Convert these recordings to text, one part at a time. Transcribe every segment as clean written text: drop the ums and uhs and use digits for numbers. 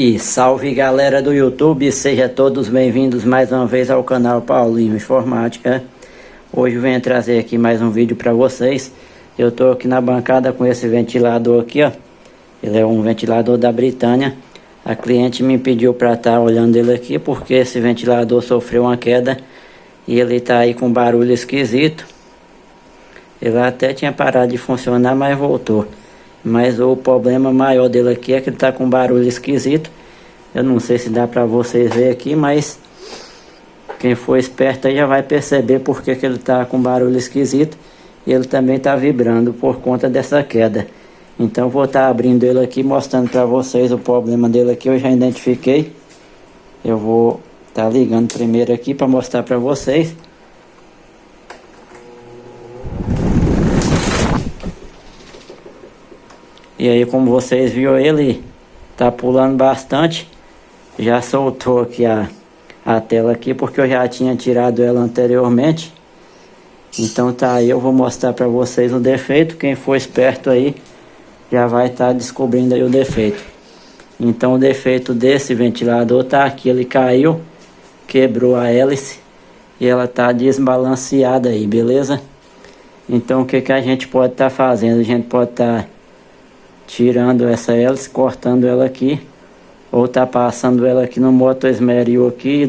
E salve galera do YouTube, sejam todos bem-vindos mais uma vez ao canal Paulinho Informática. Hoje eu venho trazer aqui mais um vídeo para vocês. Eu tô aqui na bancada com esse ventilador aqui, ó. Ele é um ventilador da Britânia. A cliente me pediu para estar olhando ele aqui porque esse ventilador sofreu uma queda e ele tá aí com barulho esquisito. Ele até tinha parado de funcionar, mas voltou. Mas o problema maior dele aqui é que ele tá com barulho esquisito. Eu não sei se dá pra vocês verem aqui, mas quem for esperto aí já vai perceber porque que ele tá com barulho esquisito. E ele também tá vibrando por conta dessa queda. Então vou estar abrindo ele aqui, mostrando pra vocês o problema dele aqui. Eu já identifiquei. Eu vou estar ligando primeiro aqui para mostrar pra vocês. E aí, como vocês viram, ele tá pulando bastante. Já soltou aqui a tela aqui, porque eu já tinha tirado ela anteriormente. Então tá aí, eu vou mostrar para vocês o defeito. Quem for esperto aí, já vai estar descobrindo aí o defeito. Então o defeito desse ventilador tá aqui, ele caiu, quebrou a hélice e ela tá desbalanceada aí, beleza? Então o que que a gente pode estar fazendo? A gente pode estar tirando essa hélice, cortando ela aqui, ou tá passando ela aqui no moto esmeril aqui,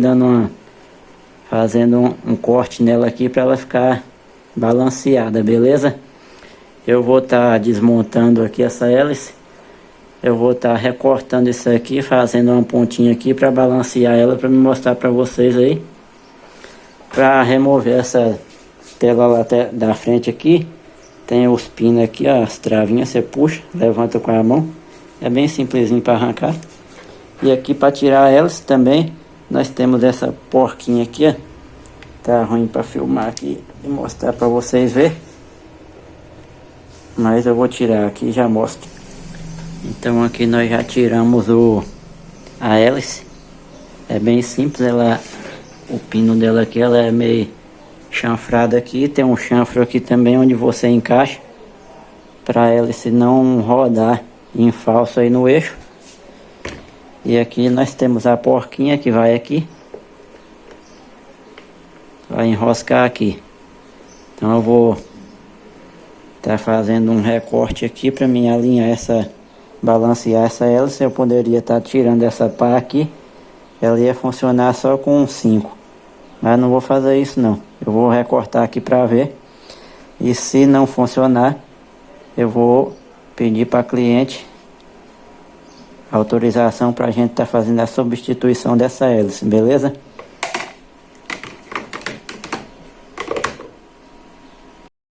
fazendo um corte nela aqui para ela ficar balanceada, beleza? Eu vou estar desmontando aqui essa hélice, eu vou estar recortando isso aqui, fazendo uma pontinha aqui para balancear ela, para me mostrar para vocês aí. Para remover essa tela lá da frente aqui, tem os pinos aqui, ó, as travinhas, você puxa, levanta com a mão. É bem simplesinho para arrancar. E aqui para tirar a hélice também, nós temos essa porquinha aqui, ó. Tá ruim para filmar aqui e mostrar para vocês ver. Mas eu vou tirar aqui e já mostro. Então aqui nós já tiramos a hélice. É bem simples, o pino dela aqui, ela é meio chanfrado aqui, tem um chanfro aqui também onde você encaixa para a hélice não rodar em falso aí no eixo. E aqui nós temos a porquinha que vai aqui, vai enroscar aqui. Então eu vou estar fazendo um recorte aqui para mim alinhar balancear essa hélice. Eu poderia estar tirando essa pá aqui, ela ia funcionar só com 5, mas não vou fazer isso não. Eu vou recortar aqui para ver. E se não funcionar, eu vou pedir para a cliente autorização para a gente estar fazendo a substituição dessa hélice, beleza?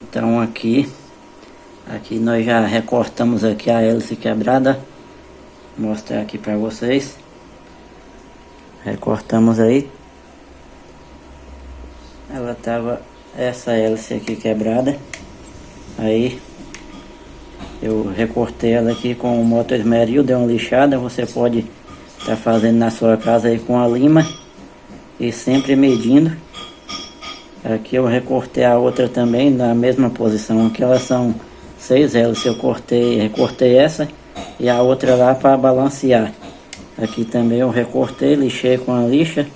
Então aqui nós já recortamos aqui a hélice quebrada. Vou mostrar aqui para vocês. Recortamos aí. Ela tava essa hélice aqui quebrada. Aí eu recortei ela aqui com o moto esmeril, deu uma lixada. Você pode estar fazendo na sua casa aí com a lima e sempre medindo. Aqui eu recortei a outra também na mesma posição. Aqui elas são 6 hélices. Eu recortei essa e a outra lá para balancear. Aqui também eu recortei, lixei com a lixa.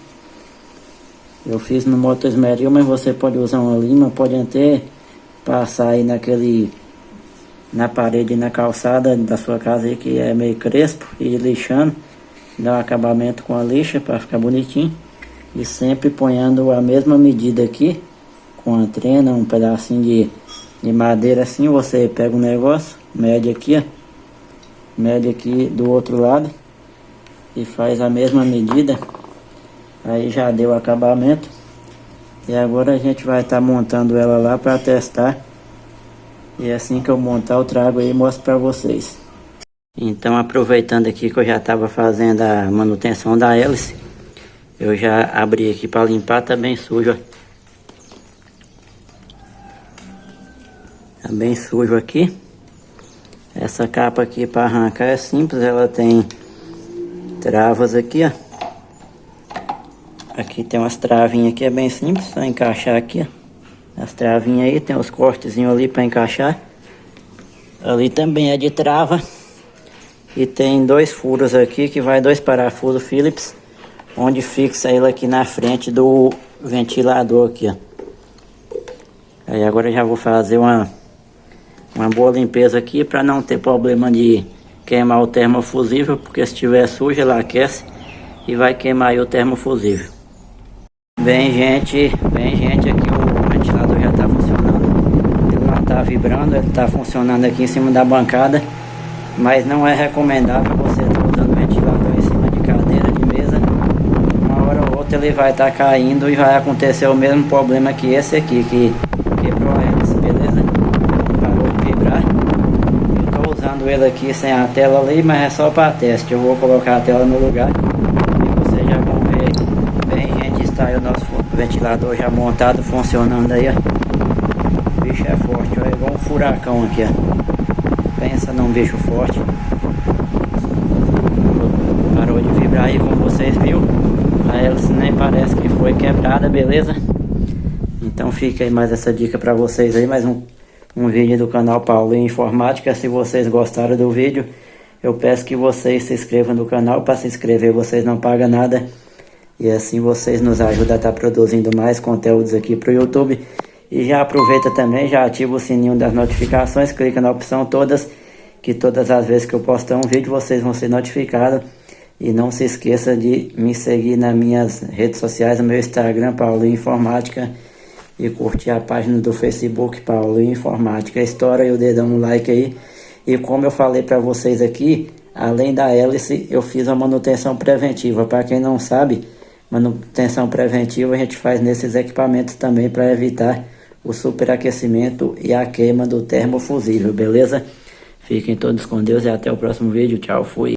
Eu fiz no moto esmeril, mas você pode usar uma lima, pode até passar aí na parede e na calçada da sua casa aí, que é meio crespo, e lixando, dá um acabamento com a lixa para ficar bonitinho. E sempre ponhando a mesma medida aqui, com a trena, um pedacinho de madeira assim, você pega o negócio, mede aqui, ó, mede aqui do outro lado e faz a mesma medida. Aí já deu acabamento. E agora a gente vai estar montando ela lá para testar. E assim que eu montar eu trago aí e mostro para vocês. Então aproveitando aqui que eu já estava fazendo a manutenção da hélice, eu já abri aqui para limpar, tá bem sujo, ó. Tá bem sujo aqui. Essa capa aqui para arrancar é simples, ela tem travas aqui, ó. Aqui tem umas travinhas aqui, é bem simples, só encaixar aqui, ó. As travinhas aí, tem os cortezinhos ali para encaixar. Ali também é de trava. E tem dois furos aqui, que vai dois parafusos Phillips, onde fixa ele aqui na frente do ventilador aqui, ó. Aí agora eu já vou fazer uma boa limpeza aqui para não ter problema de queimar o termofusível, porque se estiver sujo ele aquece e vai queimar aí o termofusível. Bem gente, aqui o ventilador já está funcionando. Ele não está vibrando, ele está funcionando aqui em cima da bancada, mas não é recomendável você estar usando o ventilador em cima de cadeira, de mesa. Uma hora ou outra ele vai estar caindo e vai acontecer o mesmo problema que esse aqui, que quebrou a hélice, beleza? Parou de vibrar. Eu estou usando ele aqui sem a tela ali, mas é só para teste. Eu vou colocar a tela no lugar e vocês já vão ver. Bem gente, está aí o nosso ventilador já montado, funcionando aí, ó. O bicho é forte, ó, é igual um furacão aqui, ó. Pensa num bicho forte. Parou de vibrar aí, como vocês viram. A hélice nem parece que foi quebrada, beleza? Então fica aí mais essa dica para vocês aí, mais um vídeo do canal Paulinho Informática. Se vocês gostaram do vídeo, eu peço que vocês se inscrevam no canal. Para se inscrever vocês não pagam nada, e assim vocês nos ajudam a estar produzindo mais conteúdos aqui para o YouTube. E já aproveita também, já ativa o sininho das notificações, clica na opção todas, que todas as vezes que eu postar um vídeo vocês vão ser notificados. E não se esqueça de me seguir nas minhas redes sociais, no meu Instagram, Paulinho Informática, e curtir a página do Facebook, Paulinho Informática. Estoura aí o dedão no like aí. E como eu falei para vocês aqui, além da hélice, eu fiz a manutenção preventiva. Para quem não sabe, manutenção preventiva a gente faz nesses equipamentos também para evitar o superaquecimento e a queima do termofusível, beleza? Fiquem todos com Deus e até o próximo vídeo. Tchau, fui!